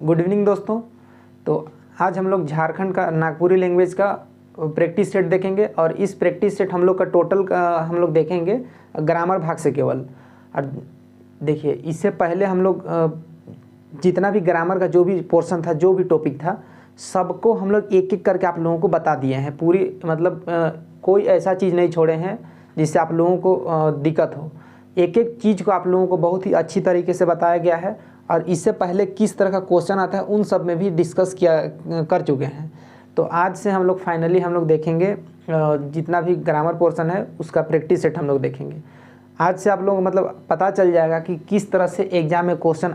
Good evening दोस्तों। तो आज हम लोग झारखंड का नागपुरी लैंग्वेज का प्रैक्टिस सेट देखेंगे और इस प्रैक्टिस सेट हम लोग का टोटल का हम लोग देखेंगे ग्रामर भाग से केवल। और देखिए इससे पहले हम लोग जितना भी ग्रामर का जो भी पोर्शन था, जो भी टॉपिक था, सबको हम लोग एक एक करके आप लोगों को बता दिए हैं। पूरी मतलब कोई ऐसा चीज़ नहीं छोड़े हैं जिससे आप लोगों को दिक्कत हो। एक एक चीज़ को आप लोगों को बहुत ही अच्छी तरीके से बताया गया है और इससे पहले किस तरह का क्वेश्चन आता है उन सब में भी डिस्कस कर चुके हैं। तो आज से हम लोग फाइनली हम लोग देखेंगे जितना भी ग्रामर पोर्शन है उसका प्रैक्टिस सेट हम लोग देखेंगे। आज से आप लोग मतलब पता चल जाएगा कि किस तरह से एग्ज़ाम में क्वेश्चन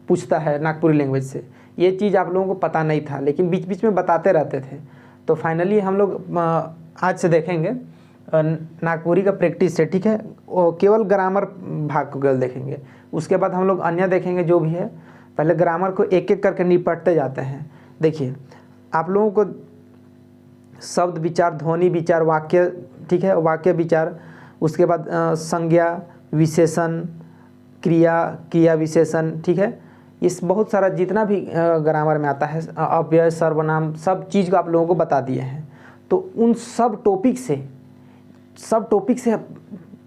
पूछता है नागपुरी लैंग्वेज से। ये चीज़ आप लोगों को पता नहीं था, लेकिन बीच बीच में बताते रहते थे। तो फाइनली हम लोग आज से देखेंगे नागपुरी का प्रैक्टिस सेट, ठीक है। केवल ग्रामर भाग को केवल देखेंगे, उसके बाद हम लोग अन्य देखेंगे जो भी है। पहले ग्रामर को एक एक करके निपटते जाते हैं। देखिए आप लोगों को शब्द विचार, ध्वनि विचार, वाक्य, ठीक है, वाक्य विचार, उसके बाद संज्ञा, विशेषण, क्रिया विशेषण, ठीक है। इस बहुत सारा जितना भी ग्रामर में आता है, अव्यय, सर्वनाम, सब चीज़ को आप लोगों को बता दिए हैं। तो उन सब टॉपिक से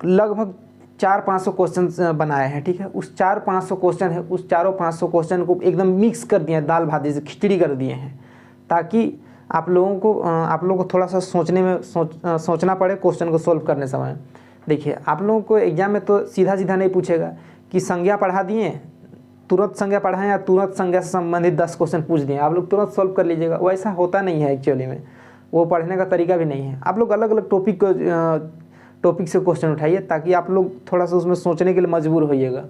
लगभग 400-500 क्वेश्चन बनाए हैं, ठीक है। उस 400-500 क्वेश्चन है, उस 400-500 क्वेश्चन को एकदम मिक्स कर दिए हैं, दाल भात जैसे खिचड़ी कर दिए हैं, ताकि आप लोगों को थोड़ा सा सोचना पड़े क्वेश्चन को सोल्व करने समय। देखिए आप लोगों को एग्जाम में तो सीधा सीधा नहीं पूछेगा कि संज्ञा पढ़ा दिए, तुरंत संज्ञा पढ़ाएं या तुरंत संज्ञा से संबंधित 10 क्वेश्चन पूछ दिए, आप लोग तुरंत सॉल्व कर लीजिएगा। वैसा होता नहीं है एक्चुअली में, वो पढ़ने का तरीका भी नहीं है। आप लोग अलग अलग टॉपिक से क्वेश्चन उठाइए ताकि आप लोग थोड़ा सा उसमें सोचने के लिए मजबूर होइएगा,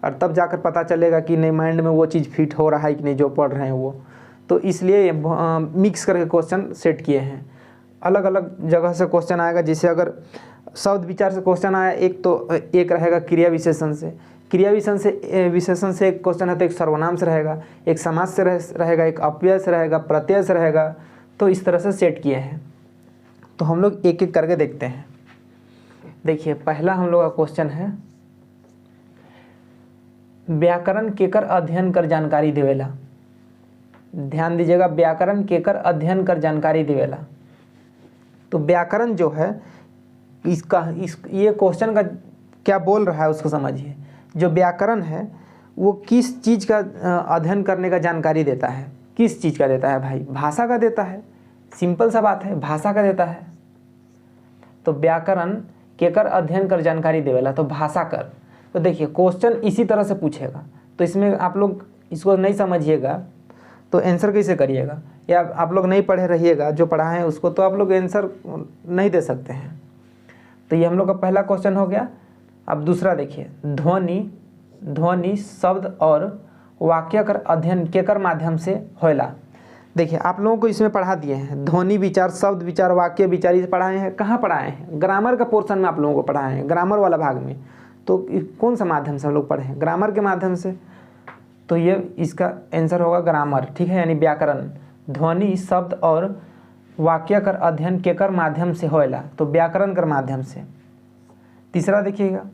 और तब जाकर पता चलेगा कि नहीं माइंड में वो चीज़ फिट हो रहा है कि नहीं जो पढ़ रहे हैं वो। तो इसलिए मिक्स करके क्वेश्चन सेट किए हैं। अलग अलग जगह से क्वेश्चन आएगा। जैसे अगर शब्द विचार से क्वेश्चन आया एक, तो एक रहेगा क्रिया विशेषण से। क्रिया विशेषण से एक क्वेश्चन है, तो एक सर्वनाम से रहेगा, एक समास से रहेगा, एक अव्यय से रहेगा, प्रत्यय से रहेगा। तो इस तरह से सेट किए हैं। तो हम लोग एक एक करके देखते हैं। देखिए पहला हम लोग का क्वेश्चन है, व्याकरण केकर अध्ययन कर जानकारी देवेला। ध्यान दीजिएगा, व्याकरण केकर अध्ययन कर जानकारी देवेला। तो व्याकरण जो है ये क्वेश्चन का क्या बोल रहा है उसको समझिए। जो व्याकरण है वो किस चीज़ का अध्ययन करने का जानकारी देता है। किस चीज़ का देता है भाई? भाषा का देता है। सिंपल सा बात है, भाषा का देता है। तो व्याकरण केकर अध्ययन कर जानकारी देवेला, तो भाषा कर। तो देखिए क्वेश्चन इसी तरह से पूछेगा, तो इसमें आप लोग इसको नहीं समझिएगा तो आंसर कैसे करिएगा, या आप लोग नहीं पढ़े रहिएगा जो पढ़ा है उसको, तो आप लोग आंसर नहीं दे सकते हैं। तो ये हम लोग का पहला क्वेश्चन हो गया। अब दूसरा देखिए, ध्वनि शब्द और वाक्य कर अध्ययन केकर माध्यम से होएला। देखिए आप लोगों को इसमें पढ़ा दिए हैं, ध्वनि विचार, शब्द विचार, वाक्य विचार, इसे पढ़ाए हैं। कहाँ पढ़ाए हैं? ग्रामर का पोर्शन में आप लोगों को पढ़ाए हैं, ग्रामर वाला भाग में। तो कौन सा माध्यम से हम लोग पढ़े हैं? ग्रामर के माध्यम से। तो ये इसका आंसर होगा ग्रामर, ठीक है, यानी व्याकरण। ध्वनि शब्द और वाक्य कर अध्ययन केकर माध्यम से होएला, तो व्याकरण कर माध्यम से। तीसरा देखिएगा,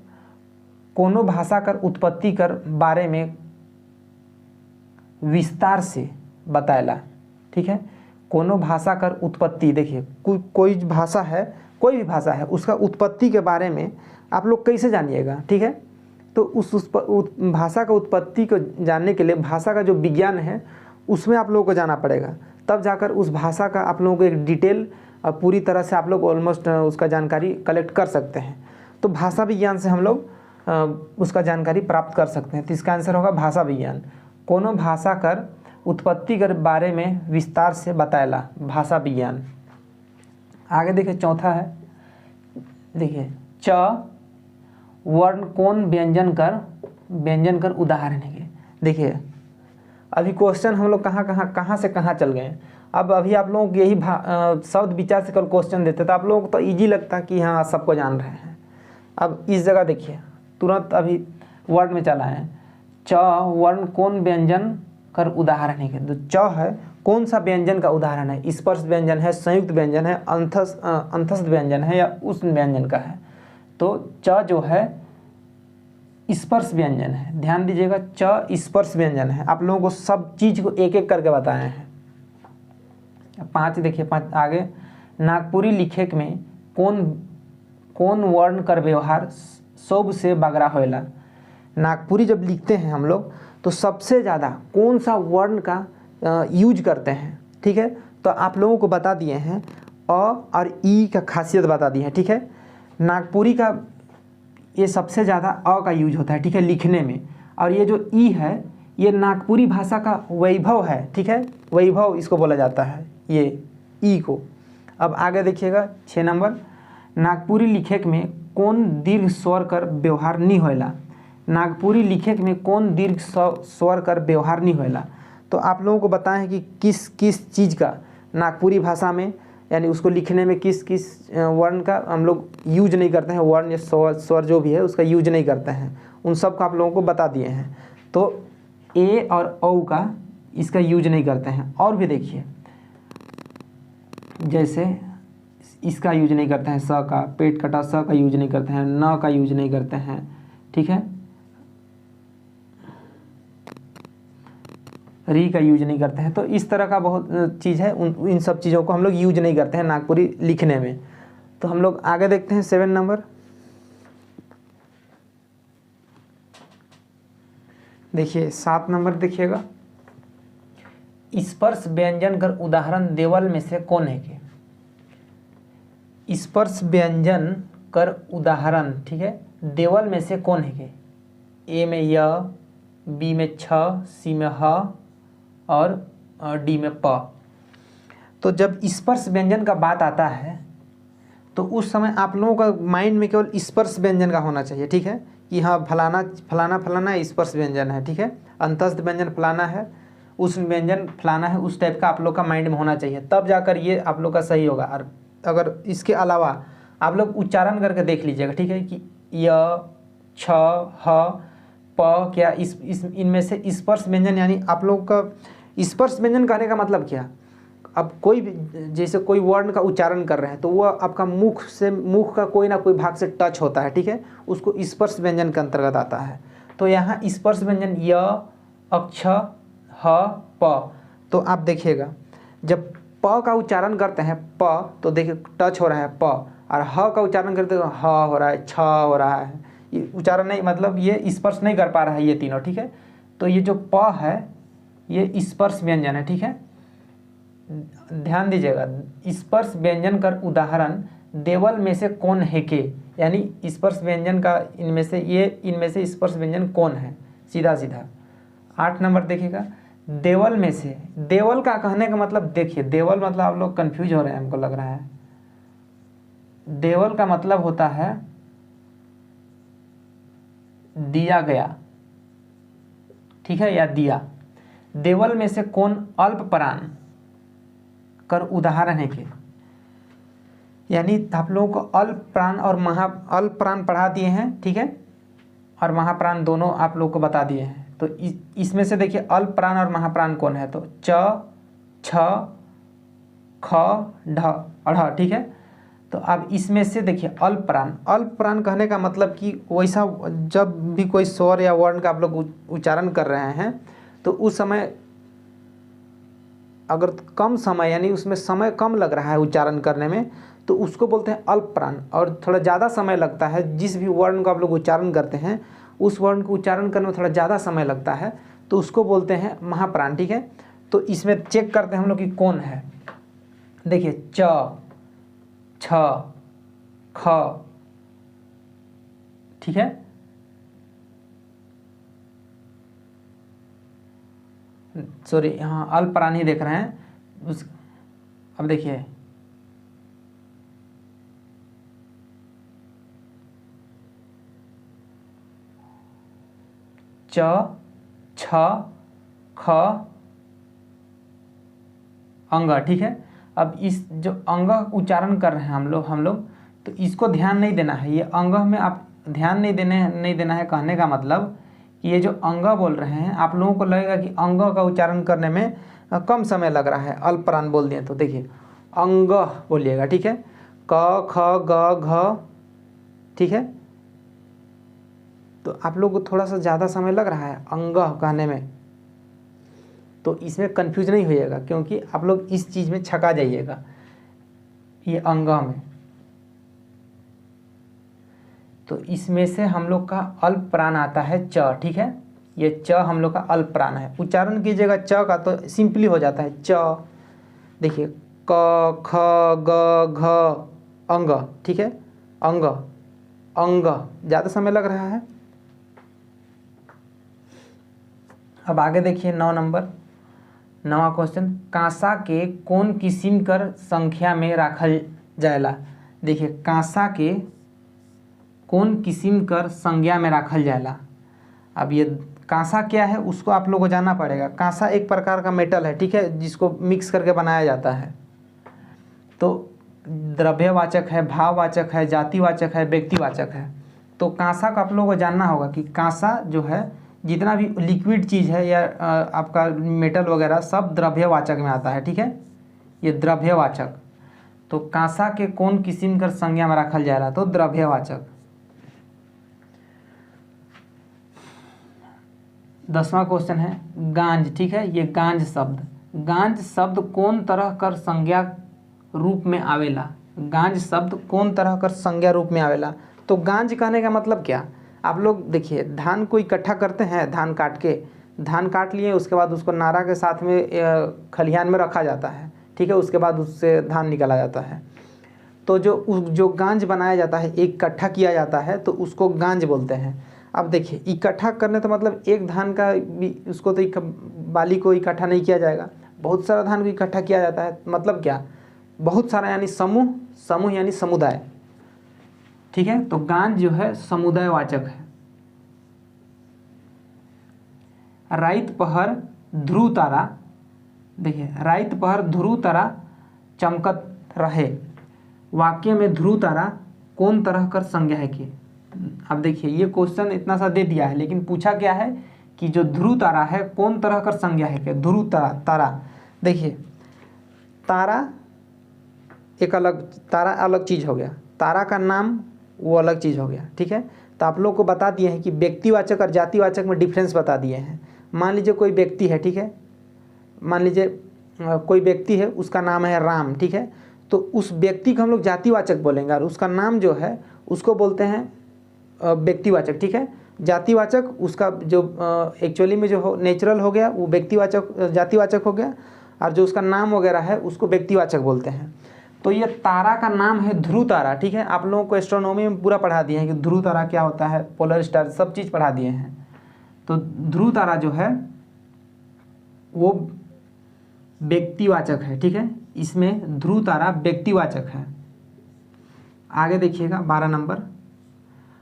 कोनो भाषा कर उत्पत्ति कर बारे में विस्तार से बताएला, ठीक है। कोनो भाषा कर उत्पत्ति, देखिए कोई भाषा है, कोई भी भाषा है, उसका उत्पत्ति के बारे में आप लोग कैसे जानिएगा, ठीक है। तो उस भाषा का उत्पत्ति को जानने के लिए भाषा का जो विज्ञान है उसमें आप लोगों को जाना पड़ेगा, तब जाकर उस भाषा का आप लोगों को एक डिटेल और पूरी तरह से आप लोग ऑलमोस्ट उसका जानकारी कलेक्ट कर सकते हैं। तो भाषा विज्ञान से हम लोग उसका जानकारी प्राप्त कर सकते हैं। तो इसका आंसर होगा भाषा विज्ञान। कोनो भाषा कर उत्पत्ति के बारे में विस्तार से बताएला, भाषा विज्ञान। आगे देखिए चौथा है, देखिए च वर्ण कौन व्यंजन कर उदाहरण है। देखिए अभी क्वेश्चन हम लोग कहाँ से कहाँ चल गए। अब अभी आप लोगों को यही शब्द विचार से कल क्वेश्चन देते तो आप लोगों को तो ईजी लगता कि हाँ सबको जान रहे हैं। अब इस जगह देखिए तुरंत अभी वर्ड में चला है, च वर्ण कौन व्यंजन कर उदाहरण है। तो च है कौन सा व्यंजन का उदाहरण है? स्पर्श व्यंजन है, संयुक्त व्यंजन है, अंतस्थ व्यंजन है, या उष्ण व्यंजन का है। तो च जो है स्पर्श व्यंजन है। ध्यान दीजिएगा, च स्पर्श व्यंजन है। आप लोगों को सब चीज को एक एक करके बताए हैं। 5 देखिए, 5 आगे, नागपुरी लिखेक में कौन वर्ण कर व्यवहार सब से बगरा होएला। नागपुरी जब लिखते हैं हम लोग तो सबसे ज़्यादा कौन सा वर्ण का यूज करते हैं, ठीक है। तो आप लोगों को बता दिए हैं, अ और ई का खासियत बता दी है, ठीक है। नागपुरी का ये सबसे ज़्यादा अ का यूज होता है, ठीक है, लिखने में। और ये जो ई है ये नागपुरी भाषा का वैभव है, ठीक है, वैभव इसको बोला जाता है, ये ई को। अब आगे देखिएगा 6 नंबर, नागपुरी लिखेक में कौन दीर्घ स्वर कर व्यवहार नहीं होएला। नागपुरी लिखेक में कौन दीर्घ स्वर कर व्यवहार नहीं होएला। तो आप लोगों को बताएं कि किस किस चीज़ का नागपुरी भाषा में, यानी उसको लिखने में किस किस वर्ण का हम लोग यूज नहीं करते हैं, वर्ण या स्वर जो भी है उसका यूज नहीं करते हैं, उन सब का आप लोगों को बता दिए हैं। तो ए और औ का इसका यूज नहीं करते हैं। और भी देखिए, जैसे इसका यूज नहीं करते हैं, स का, पेट कटा स का यूज नहीं करते हैं, न का यूज नहीं करते हैं, ठीक है, री का यूज नहीं करते हैं। तो इस तरह का बहुत चीज़ है, इन सब चीज़ों को हम लोग यूज नहीं करते हैं नागपुरी लिखने में। तो हम लोग आगे देखते हैं 7 नंबर। देखिए 7 नंबर देखिएगा, स्पर्श व्यंजन कर उदाहरण देवल में से कौन है के। स्पर्श व्यंजन कर उदाहरण, ठीक है, देवल में से कौन है के। ए में य, बी में छ, सी में ह और डी में प। तो जब स्पर्श व्यंजन का बात आता है तो उस समय आप लोगों का माइंड में केवल स्पर्श व्यंजन का होना चाहिए, ठीक है, कि हाँ फलाना फलाना फलाना स्पर्श व्यंजन है, ठीक है, अंतस्थ व्यंजन फलाना है, उस व्यंजन फलाना है, उस टाइप का आप लोग का माइंड में होना चाहिए, तब जाकर ये आप लोग का सही होगा। और अगर इसके अलावा आप लोग उच्चारण करके देख लीजिएगा, ठीक है, कि य, छ, ह, प, क्या इस इनमें से स्पर्श व्यंजन, यानी आप लोग का स्पर्श व्यंजन कहने का मतलब क्या। अब कोई भी, जैसे कोई वर्ण का उच्चारण कर रहे हैं तो वह आपका मुख का कोई ना कोई भाग से टच होता है, ठीक है, उसको स्पर्श व्यंजन के अंतर्गत आता है। तो यहाँ स्पर्श व्यंजन य, अक्ष, ह, प। तो आप देखिएगा, जब प का उच्चारण करते हैं प, तो देखिए टच हो रहा है प, और ह का उच्चारण करते हैं ह हो रहा है, छ हो रहा है, ये उच्चारण नहीं, मतलब ये स्पर्श नहीं कर पा रहा है ये तीनों, ठीक है। तो ये जो प है ये स्पर्श व्यंजन है, ठीक है, ध्यान दीजिएगा। स्पर्श व्यंजन कर उदाहरण देवल में से कौन है के, यानी स्पर्श व्यंजन का इनमें से स्पर्श व्यंजन कौन है, सीधा सीधा। 8 नंबर देखिएगा, देवल में से, देवल का कहने का मतलब, देखिए देवल मतलब आप लोग कंफ्यूज हो रहे हैं हमको लग रहा है। देवल का मतलब होता है दिया गया, ठीक है, या दिया। देवल में से कौन अल्प प्राण कर उदाहरण है के, यानी आप लोगों को अल्प प्राण और अल्प प्राण पढ़ा दिए हैं, ठीक है, और महाप्राण दोनों आप लोग को बता दिए हैं। तो इसमें से देखिए अल्प प्राण और महाप्राण कौन है, तो च, छ, ख, ढ और ढ, ठीक है। तो अब इसमें से देखिए अल्प प्राण कहने का मतलब कि वैसा जब भी कोई स्वर या वर्ण का आप लोग उच्चारण कर रहे हैं तो उस समय अगर कम समय, यानी उसमें समय कम लग रहा है उच्चारण करने में, तो उसको बोलते हैं अल्प प्राण। और थोड़ा ज़्यादा समय लगता है, जिस भी वर्ण को आप लोग उच्चारण करते हैं उस वर्ण को उच्चारण करने में थोड़ा ज़्यादा समय लगता है, तो उसको बोलते हैं महाप्राण, ठीक है। तो इसमें चेक करते हैं हम लोग कि कौन है। देखिए च, छ, ख, ठीक है, सॉरी यहाँ अल्प प्राण ही देख रहे हैं अब देखिए च, छ, ख, अंग, ठीक है। अब इस जो अंग उच्चारण कर रहे हैं हम लोग तो इसको ध्यान नहीं देना है, ये अंग में आप ध्यान नहीं देना है। कहने का मतलब कि ये जो अंग बोल रहे हैं आप लोगों को लगेगा कि अंग का उच्चारण करने में कम समय लग रहा है, अल्प प्राण बोल दिए। तो देखिए अंग बोलिएगा, ठीक है, क, ख, ग, घ, ठीक है। तो आप लोग को थोड़ा सा ज़्यादा समय लग रहा है अंगह कहने में, तो इसमें कन्फ्यूज नहीं होइएगा, क्योंकि आप लोग इस चीज़ में छका जाइएगा, ये अंगह में। तो इसमें से हम लोग का अल्प प्राण आता है च, ठीक है, ये च हम लोग का अल्प प्राण है। उच्चारण कीजिएगा च का तो सिंपली हो जाता है च। देखिए क ख ग घ अंग, ठीक है, अंग अंग, ज़्यादा समय लग रहा है। अब आगे देखिए 9 नंबर, 9वां क्वेश्चन, कांसा के कौन किस्म कर संख्या में राखल जाएला। देखिए कांसा के कौन किस्म कर संज्ञा में राखल जाएला। अब ये कांसा क्या है उसको आप लोगों को जानना पड़ेगा। कांसा एक प्रकार का मेटल है, ठीक है, जिसको मिक्स करके बनाया जाता है। तो द्रव्यवाचक है, भाववाचक है, जातिवाचक है, व्यक्तिवाचक है। तो कांसा का आप लोगों को जानना होगा कि कांसा जो है जितना भी लिक्विड चीज़ है या आपका मेटल वगैरह सब द्रव्यवाचक में आता है, ठीक है, ये द्रव्यवाचक। तो कांसा के कौन किस्म कर संज्ञा में रखल जाएगा, तो द्रव्यवाचक। 10वां क्वेश्चन है गांज, ठीक है, ये गांज शब्द, गांज शब्द कौन तरह कर संज्ञा रूप में आवेला। गांज शब्द कौन तरह कर संज्ञा रूप में आवेला। तो गांज कहने का मतलब क्या, आप लोग देखिए धान को इकट्ठा करते हैं, धान काट के, धान काट लिए उसके बाद उसको नारा के साथ में खलिहान में रखा जाता है, ठीक है, उसके बाद उससे धान निकाला जाता है। तो जो गांज बनाया जाता है, इकट्ठा किया जाता है, तो उसको गांज बोलते हैं। अब देखिए इकट्ठा करने तो मतलब एक धान का भी उसको तो बाली को इकट्ठा नहीं किया जाएगा, बहुत सारा धान को इकट्ठा किया जाता है। मतलब क्या, बहुत सारा यानी समूह, समूह यानी समुदाय, ठीक है। तो गांज जो है समुदायवाचक है। राइत पहर ध्रुव तारा, देखिए राइत पहर ध्रुव तारा चमकत रहे, वाक्य में ध्रुव तारा कौन तरह कर संज्ञा है कि। अब देखिए ये क्वेश्चन इतना सा दे दिया है, लेकिन पूछा क्या है कि जो ध्रुव तारा है कौन तरह कर संज्ञा है कि। ध्रुव तारा, तारा देखिए तारा एक अलग, तारा अलग चीज़ हो गया, तारा का नाम वो अलग चीज़ हो गया, ठीक है। तो आप लोग को बता दिए हैं कि व्यक्तिवाचक और जातिवाचक में डिफरेंस बता दिए हैं। मान लीजिए कोई व्यक्ति है, ठीक है, मान लीजिए कोई व्यक्ति है, उसका नाम है राम, ठीक है, तो उस व्यक्ति को हम लोग जातिवाचक बोलेंगे और उसका नाम जो है उसको बोलते हैं व्यक्तिवाचक, ठीक है। जातिवाचक उसका जो एक्चुअली में जो हो नेचुरल हो गया वो व्यक्तिवाचक जातिवाचक हो गया, और जो उसका नाम वगैरह है उसको व्यक्तिवाचक बोलते हैं। तो ये तारा का नाम है ध्रुव तारा, ठीक है। आप लोगों को एस्ट्रोनॉमी में पूरा पढ़ा दिए हैं कि ध्रुव तारा क्या होता है, पोलर स्टार, सब चीज़ पढ़ा दिए हैं। तो ध्रुव तारा जो है वो व्यक्तिवाचक है, ठीक है, इसमें ध्रुव तारा व्यक्तिवाचक है। आगे देखिएगा 12 नंबर,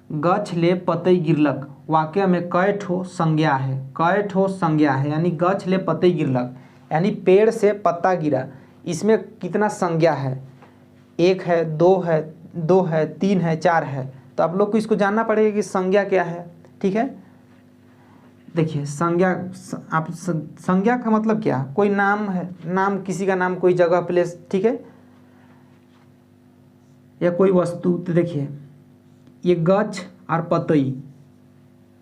गछ ले पतई गिरलक, वाक्य में कय ठो संज्ञा है। कय ठो संज्ञा है यानी गछ ले पतई गिरलक यानी पेड़ से पत्ता गिरा, इसमें कितना संज्ञा है, 1 है, 2 है, 2 है, 3 है, 4 है। तो आप लोग को इसको जानना पड़ेगा कि संज्ञा क्या है, ठीक है। देखिए संज्ञा, आप संज्ञा का मतलब क्या, कोई नाम है, नाम किसी का नाम, कोई जगह, प्लेस, ठीक है, या कोई वस्तु। तो देखिए ये गछ और पतई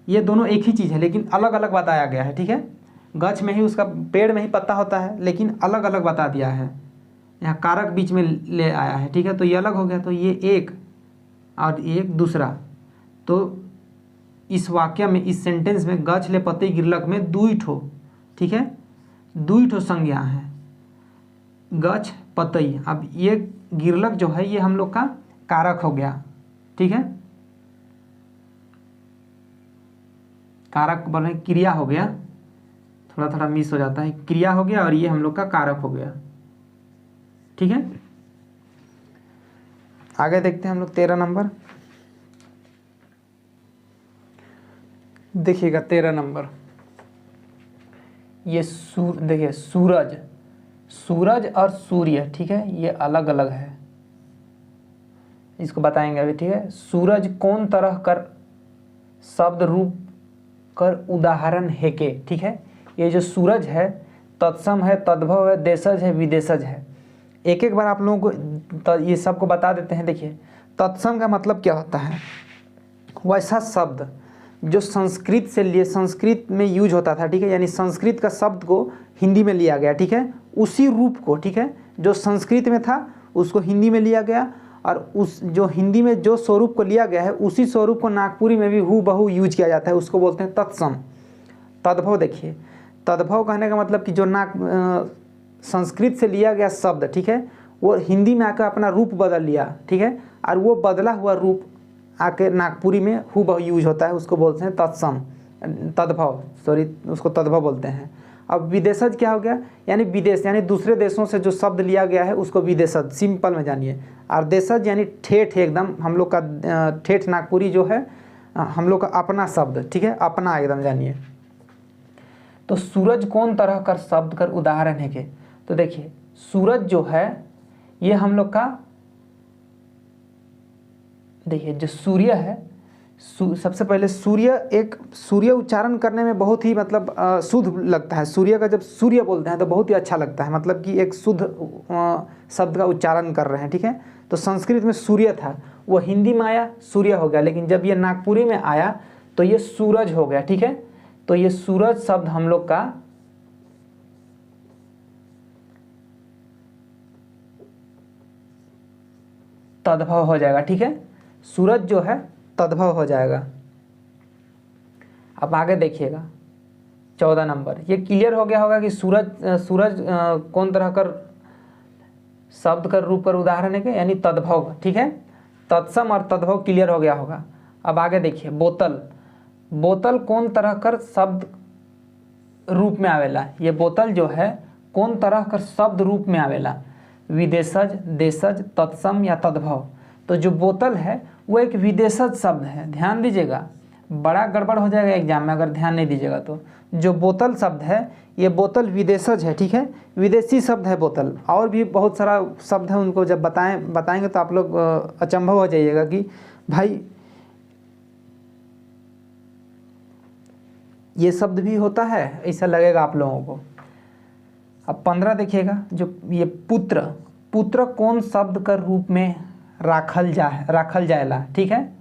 ये दोनों एक ही चीज़ है, लेकिन अलग अलग बताया गया है, ठीक है। गछ में ही उसका पेड़ में ही पत्ता होता है, लेकिन अलग अलग बता दिया है, यहाँ कारक बीच में ले आया है, ठीक है। तो ये अलग हो गया, तो ये एक और एक दूसरा। तो इस वाक्य में, इस सेंटेंस में गछ ले पतई गिरलक में 2 ठो, ठीक है, 2 ठो संज्ञा है, गछ पतई। अब ये गिरलक जो है ये हम लोग का कारक हो गया, ठीक है, कारक बोल रहे क्रिया हो गया, थोड़ा थोड़ा मिस हो जाता है, क्रिया हो गया, और ये हम लोग का कारक हो गया, ठीक है। आगे देखते हैं हम लोग 13 नंबर, देखिएगा 13 नंबर, ये देखिए सूरज, सूरज और सूर्य, ठीक है, ये अलग अलग है, इसको बताएंगे अभी, ठीक है। सूरज कौन तरह कर शब्द रूप कर उदाहरण है के, ठीक है। ये जो सूरज है तत्सम है, तद्भव है, देशज है, विदेशज है। एक एक बार आप लोगों को ये सबको बता देते हैं। देखिए तत्सम का मतलब क्या होता है, वैसा शब्द जो संस्कृत से लिए, संस्कृत में यूज होता था, ठीक है, यानी संस्कृत का शब्द को हिंदी में लिया गया, ठीक है, उसी रूप को, ठीक है, जो संस्कृत में था उसको हिंदी में लिया गया, और उस जो हिंदी में जो स्वरूप को लिया गया है उसी स्वरूप को नागपुरी में भी हूबहू यूज किया जाता है, उसको बोलते हैं तत्सम। तद्भव, देखिए तद्भव कहने का मतलब कि जो संस्कृत से लिया गया शब्द, ठीक है, वो हिंदी में आकर अपना रूप बदल लिया, ठीक है, और वो बदला हुआ रूप आके नागपुरी में हूबहू यूज होता है, उसको बोलते हैं तत्सम, तद्भव, सॉरी उसको तद्भव बोलते हैं। अब विदेशज क्या हो गया, यानी विदेश, यानी दूसरे देशों से जो शब्द लिया गया है उसको विदेशज, सिंपल में जानिए। और देशज यानी ठेठ, एकदम हम लोग का ठेठ नागपुरी जो है हम लोग का अपना शब्द, ठीक है, अपना एकदम जानिए। तो सूरज कौन तरह कर शब्द कर उदाहरण है के, तो देखिए सूरज जो है ये हम लोग का, देखिए जो सूर्य है, सबसे पहले सूर्य, एक सूर्य उच्चारण करने में बहुत ही मतलब शुद्ध लगता है। सूर्य का जब सूर्य बोलते हैं तो बहुत ही अच्छा लगता है, मतलब कि एक शुद्ध शब्द का उच्चारण कर रहे हैं, ठीक है। तो संस्कृत में सूर्य था, वो हिंदी में आया सूर्य हो गया, लेकिन जब ये नागपुरी में आया तो ये सूरज हो गया, ठीक है। तो ये सूरज शब्द हम लोग का तद्भव हो जाएगा, ठीक है, सूरज जो है तद्भव हो जाएगा। अब आगे देखिएगा 14 नंबर, ये क्लियर हो गया होगा कि सूरज कौन तरह कर शब्द कर रूप कर उदाहरण है के, यानी तद्भव, ठीक है, तत्सम और तद्भव क्लियर हो गया होगा। अब आगे देखिए बोतल, बोतल कौन तरह कर शब्द रूप में आवेला, ये बोतल जो है कौन तरह कर शब्द रूप में आवेला, विदेशज, देशज, तत्सम या तद्भव। तो जो बोतल है वो एक विदेशज शब्द है, ध्यान दीजिएगा, बड़ा गड़बड़ हो जाएगा एग्जाम में अगर ध्यान नहीं दीजिएगा तो। जो बोतल शब्द है ये बोतल विदेशज है, ठीक है, विदेशी शब्द है बोतल। और भी बहुत सारा शब्द है, उनको जब बताएंगे तो आप लोग अचंभव हो जाइएगा कि भाई ये शब्द भी होता है, ऐसा लगेगा आप लोगों को। अब 15 देखिएगा, जो ये पुत्र, पुत्र कौन शब्द कर रूप में राखल जाएला, ठीक है,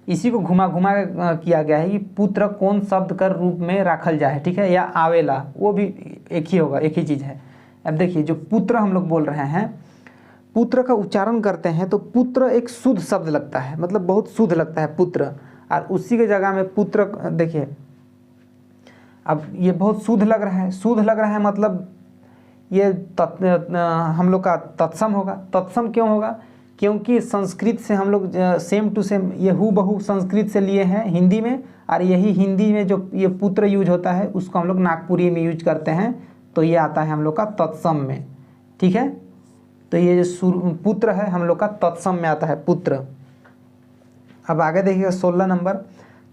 इसी को घुमा घुमा किया गया है कि पुत्र कौन शब्द कर रूप में राखल जाए, ठीक है, या आवेला, वो भी एक ही होगा, एक ही चीज़ है। अब देखिए जो पुत्र हम लोग बोल रहे हैं, पुत्र का उच्चारण करते हैं तो पुत्र एक शुद्ध शब्द लगता है, मतलब बहुत शुद्ध लगता है पुत्र, और उसी के जगह में पुत्र, देखिए अब ये बहुत शुद्ध लग रहा है, शुद्ध लग रहा है मतलब ये हम लोग का तत्सम होगा। तत्सम क्यों होगा, क्योंकि संस्कृत से हम लोग सेम टू सेम ये हूबहू संस्कृत से लिए हैं हिंदी में, और यही हिंदी में जो ये पुत्र यूज होता है उसको हम लोग नागपुरी में यूज करते हैं, तो ये आता है हम लोग का तत्सम में, ठीक है। तो ये जो पुत्र है हम लोग का तत्सम में आता है, पुत्र। अब आगे देखिएगा 16 नंबर,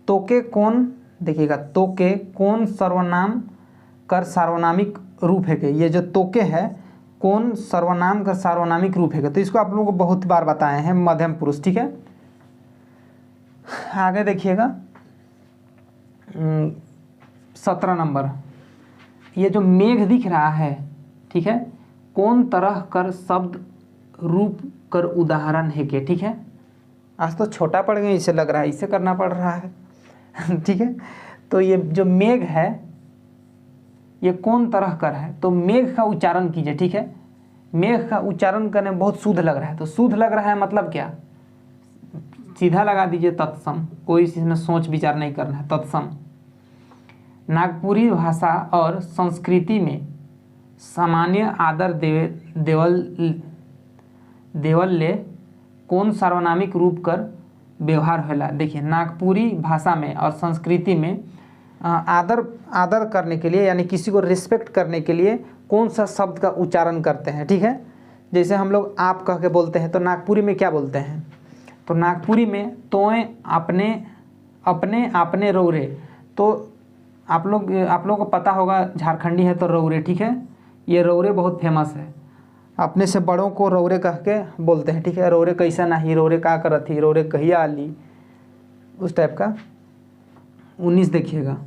तोके कौन, देखिएगा तोके कौन सर्वनाम कर सार्वनामिक रूप है के, ये जो तोके है कौन सर्वनाम का सार्वनामिक रूप है, तो इसको आप लोगों को बहुत बार बताए हैं, मध्यम पुरुष, ठीक है। आगे देखिएगा 17 नंबर, ये जो मेघ दिख रहा है, ठीक है, कौन तरह कर शब्द रूप कर उदाहरण है के, ठीक है। आज तो छोटा पड़ गया, इसे लग रहा है इसे करना पड़ रहा है ठीक है। तो ये जो मेघ है ये कौन तरह कर है, तो मेघ का उच्चारण कीजिए, ठीक है। मेघ का उच्चारण करने में बहुत शुद्ध लग रहा है, तो शुद्ध लग रहा है मतलब क्या, सीधा लगा दीजिए तत्सम, कोई इसमें सोच विचार नहीं करना है, तत्सम। नागपुरी भाषा और संस्कृति में सामान्य आदर देवल ले कौन सार्वनामिक रूप कर व्यवहार होला। देखिए नागपुरी भाषा में और संस्कृति में आदर करने के लिए, यानी किसी को रिस्पेक्ट करने के लिए कौन सा शब्द का उच्चारण करते हैं, ठीक है। जैसे हम लोग आप कह के बोलते हैं, तो नागपुरी में क्या बोलते हैं, तो नागपुरी में तोय अपने रौरे, तो आप लोगों को पता होगा झारखंडी है तो रौरे, ठीक है, ये रौरे बहुत फेमस है, अपने से बड़ों को रौरे कह के बोलते हैं, ठीक है। रौरे कैसा नहीं, रौरे का करत थी, रौरे कहिया आली, उस टाइप का। 19 देखिएगा,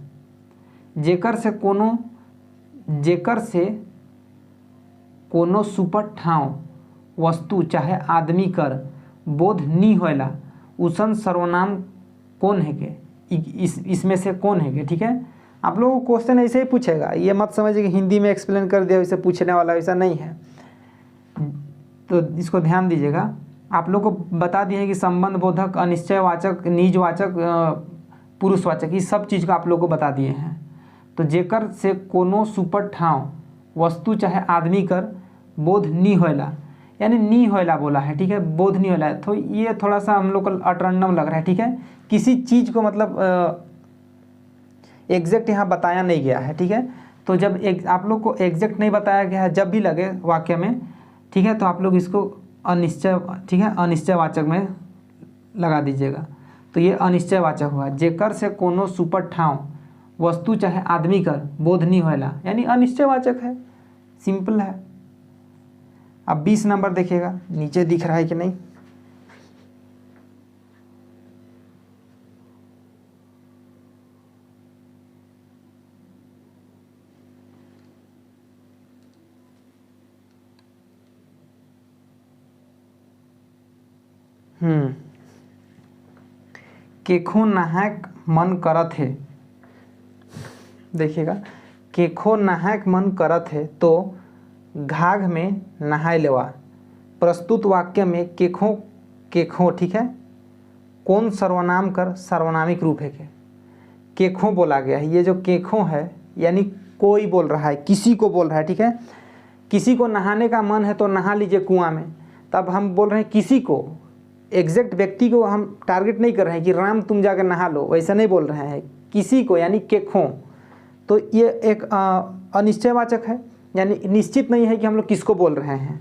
जेकर से कोनो सुपर ठाव वस्तु चाहे आदमी कर बोध नी होला उसन सर्वनाम कौन है के, इसमें से कौन है, ठीक है। आप लोगों को क्वेश्चन ऐसे ही पूछेगा, ये मत समझिए कि हिंदी में एक्सप्लेन कर दिया वैसे पूछने वाला, वैसा नहीं है। तो इसको ध्यान दीजिएगा। आप लोग को बता दिया है कि संबंध बोधक, अनिश्चयवाचक, निजवाचक, पुरुषवाचक, इस सब चीज़ को आप लोग को बता दिए हैं। तो जेकर से कोनो सुपर ठाव वस्तु चाहे आदमी कर बोध नी होयला, यानी नी होयला बोला है, ठीक है, बोध नहीं होयला। तो ये थोड़ा सा हम लोग को अटरंडम लग रहा है, ठीक है। किसी चीज़ को मतलब एग्जैक्ट यहाँ बताया नहीं गया है, ठीक है। तो जब आप लोग को एग्जैक्ट नहीं बताया गया है, जब भी लगे वाक्य में, ठीक है, तो आप लोग इसको अनिश्चय, ठीक है, अनिश्चयवाचक में लगा दीजिएगा। तो ये अनिश्चयवाचक हुआ। जेकर से कोनो सुपर ठाव वस्तु चाहे आदमी कर बोध नहीं होयला, यानी अनिश्चयवाचक है, सिंपल है। अब 20 नंबर देखिएगा, नीचे दिख रहा है कि नहीं। केखो नहाक मन करत है, देखिएगा, केखो नहाक मन करत है तो घाघ में नहाय लेवा। प्रस्तुत वाक्य में केखो, केखो, ठीक है, कौन सर्वनाम कर सर्वनामिक रूप है। केखो बोला गया है। ये जो केखो है यानी कोई बोल रहा है, किसी को बोल रहा है, ठीक है। किसी को नहाने का मन है तो नहा लीजिए कुआं में। तब हम बोल रहे हैं किसी को, एग्जैक्ट व्यक्ति को हम टारगेट नहीं कर रहे हैं कि राम तुम जाकर नहा लो, वैसा नहीं बोल रहे हैं। किसी को यानी केखो, तो ये एक अनिश्चयवाचक है, यानी निश्चित नहीं है कि हम लोग किसको बोल रहे हैं,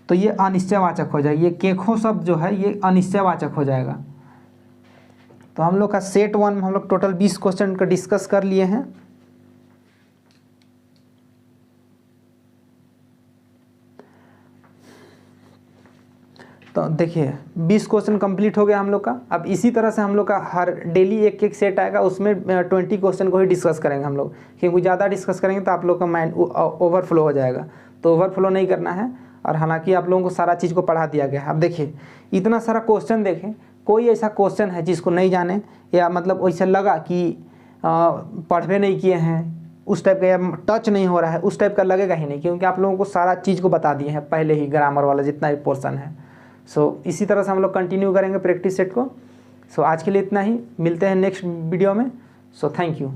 तो ये अनिश्चयवाचक हो जाएगा। ये केखो शब्द जो है ये अनिश्चयवाचक हो जाएगा। तो हम लोग का सेट 1 में हम लोग टोटल 20 क्वेश्चन का डिस्कस कर लिए हैं। तो देखिए 20 क्वेश्चन कंप्लीट हो गया हम लोग का। अब इसी तरह से हम लोग का हर डेली एक एक सेट आएगा, उसमें 20 क्वेश्चन को ही डिस्कस करेंगे हम लोग, क्योंकि ज़्यादा डिस्कस करेंगे तो आप लोग का माइंड ओवरफ्लो हो जाएगा। तो ओवरफ्लो नहीं करना है। और हालांकि आप लोगों को सारा चीज़ को पढ़ा दिया गया है। अब देखिए इतना सारा क्वेश्चन देखें, कोई ऐसा क्वेश्चन है जिसको नहीं जाने, या मतलब वैसा लगा कि पढ़वे नहीं किए हैं, उस टाइप का, या टच नहीं हो रहा है, उस टाइप का लगेगा ही नहीं, क्योंकि आप लोगों को सारा चीज़ को बता दिए हैं पहले ही, ग्रामर वाला जितना भी पोर्सन है। इसी तरह से हम लोग कंटिन्यू करेंगे प्रैक्टिस सेट को। आज के लिए इतना ही, मिलते हैं नेक्स्ट वीडियो में। Thank you.